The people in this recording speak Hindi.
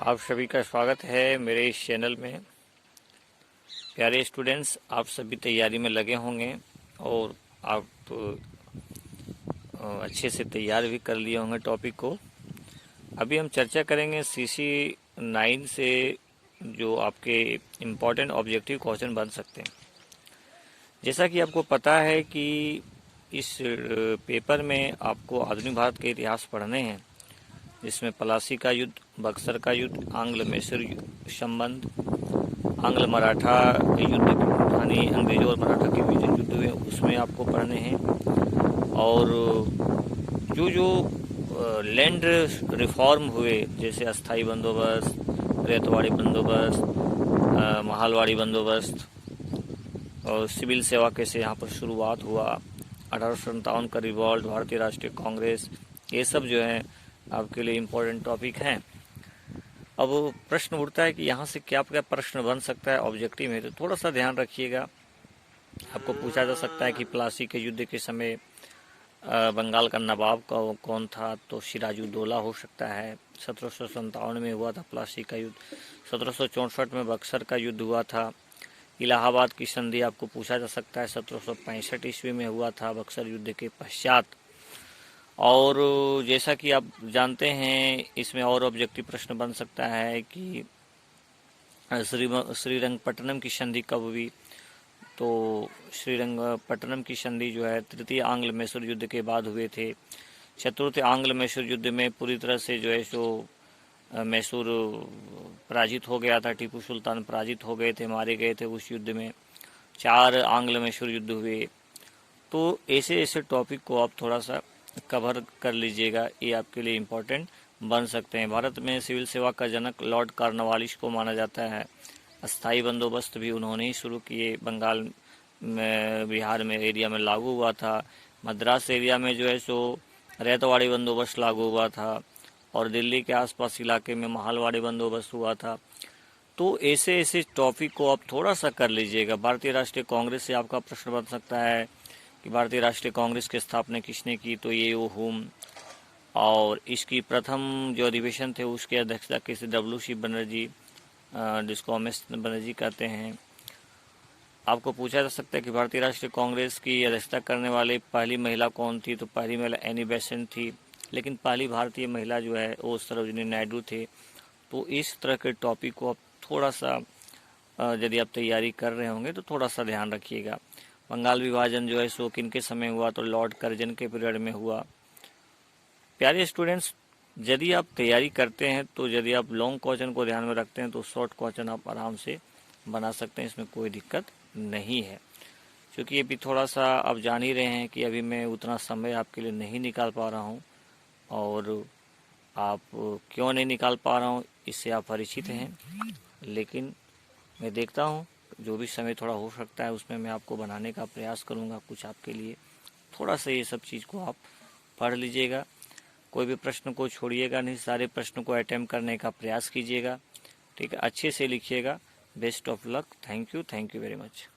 आप सभी का स्वागत है मेरे इस चैनल में। प्यारे स्टूडेंट्स, आप सभी तैयारी में लगे होंगे और आप अच्छे से तैयार भी कर लिए होंगे टॉपिक को। अभी हम चर्चा करेंगे सीसी 9 से जो आपके इम्पोर्टेंट ऑब्जेक्टिव क्वेश्चन बन सकते हैं। जैसा कि आपको पता है कि इस पेपर में आपको आधुनिक भारत के इतिहास पढ़ने हैं, जिसमें प्लासी का युद्ध, बक्सर का युद्ध, आंग्ल मैसूर संबंध, आंग्ल मराठा युद्ध, यानी अंग्रेजों और मराठा के बीच युद्ध हुए उसमें आपको पढ़ने हैं। और जो जो लैंड रिफॉर्म हुए, जैसे अस्थाई बंदोबस्त, रेतवाड़ी बंदोबस्त, महालवाड़ी बंदोबस्त और सिविल सेवा कैसे यहाँ पर शुरुआत हुआ, 1857 का रिवॉल्ट, भारतीय राष्ट्रीय कांग्रेस, ये सब जो है आपके लिए इम्पोर्टेंट टॉपिक हैं। अब प्रश्न उठता है कि यहाँ से क्या क्या प्रश्न बन सकता है ऑब्जेक्टिव में, तो थोड़ा सा ध्यान रखिएगा। आपको पूछा जा सकता है कि प्लासी के युद्ध के समय बंगाल का नवाब का कौन था, तो सिराजुद्दौला हो सकता है। 1757 में हुआ था प्लासी का युद्ध। 1764 में बक्सर का युद्ध हुआ था। इलाहाबाद की संधि आपको पूछा जा सकता है, 1765 ईस्वी में हुआ था बक्सर युद्ध के पश्चात। और जैसा कि आप जानते हैं, इसमें और ऑब्जेक्टिव प्रश्न बन सकता है कि श्रीरंगपट्टनम की संधि कब हुई, तो श्रीरंगपट्टनम की संधि जो है तृतीय आंग्ल मैसूर युद्ध के बाद हुए थे। चतुर्थ आंग्ल मैसूर युद्ध में पूरी तरह से जो है सो मैसूर पराजित हो गया था, टीपू सुल्तान पराजित हो गए थे, मारे गए थे उस युद्ध में। 4 आंग्ल मैसूर युद्ध हुए। तो ऐसे ऐसे टॉपिक को आप थोड़ा सा कवर कर लीजिएगा, ये आपके लिए इम्पोर्टेंट बन सकते हैं। भारत में सिविल सेवा का जनक लॉर्ड कॉर्नवालिस को माना जाता है। अस्थाई बंदोबस्त भी उन्होंने ही शुरू किए। बंगाल में, बिहार में एरिया में लागू हुआ था। मद्रास एरिया में जो है सो रेतवाड़ी बंदोबस्त लागू हुआ था और दिल्ली के आसपास इलाके में महालवाड़ी बंदोबस्त हुआ था। तो ऐसे ऐसे टॉपिक को आप थोड़ा सा कर लीजिएगा। भारतीय राष्ट्रीय कांग्रेस से आपका प्रश्न बन सकता है कि भारतीय राष्ट्रीय कांग्रेस की स्थापना किसने की, तो ये वो हुम। और इसकी प्रथम जो अधिवेशन थे उसकी अध्यक्षता किसी डब्ल्यू.सी. बनर्जी, जिसको एम एस बनर्जी कहते हैं। आपको पूछा जा सकता है कि भारतीय राष्ट्रीय कांग्रेस की अध्यक्षता करने वाली पहली महिला कौन थी, तो पहली महिला एनी बेसेंट थी। लेकिन पहली भारतीय महिला जो है वो सरोजिनी नायडू थे। तो इस तरह के टॉपिक को आप थोड़ा सा यदि आप तैयारी कर रहे होंगे तो थोड़ा सा ध्यान रखिएगा। बंगाल विभाजन जो है सो किन के समय हुआ, तो लॉर्ड कर्जन के पीरियड में हुआ। प्यारे स्टूडेंट्स, यदि आप तैयारी करते हैं तो यदि आप लॉन्ग क्वेश्चन को ध्यान में रखते हैं तो शॉर्ट क्वेश्चन आप आराम से बना सकते हैं, इसमें कोई दिक्कत नहीं है। क्योंकि अभी थोड़ा सा आप जान ही रहे हैं कि अभी मैं उतना समय आपके लिए नहीं निकाल पा रहा हूँ, और आप क्यों नहीं निकाल पा रहा हूँ इससे आप परिचित हैं। लेकिन मैं देखता हूँ जो भी समय थोड़ा हो सकता है उसमें मैं आपको बनाने का प्रयास करूँगा कुछ आपके लिए। थोड़ा सा ये सब चीज़ को आप पढ़ लीजिएगा, कोई भी प्रश्न को छोड़िएगा नहीं, सारे प्रश्न को अटेम्प्ट करने का प्रयास कीजिएगा। ठीक है, अच्छे से लिखिएगा। Best of luck. Thank you very much.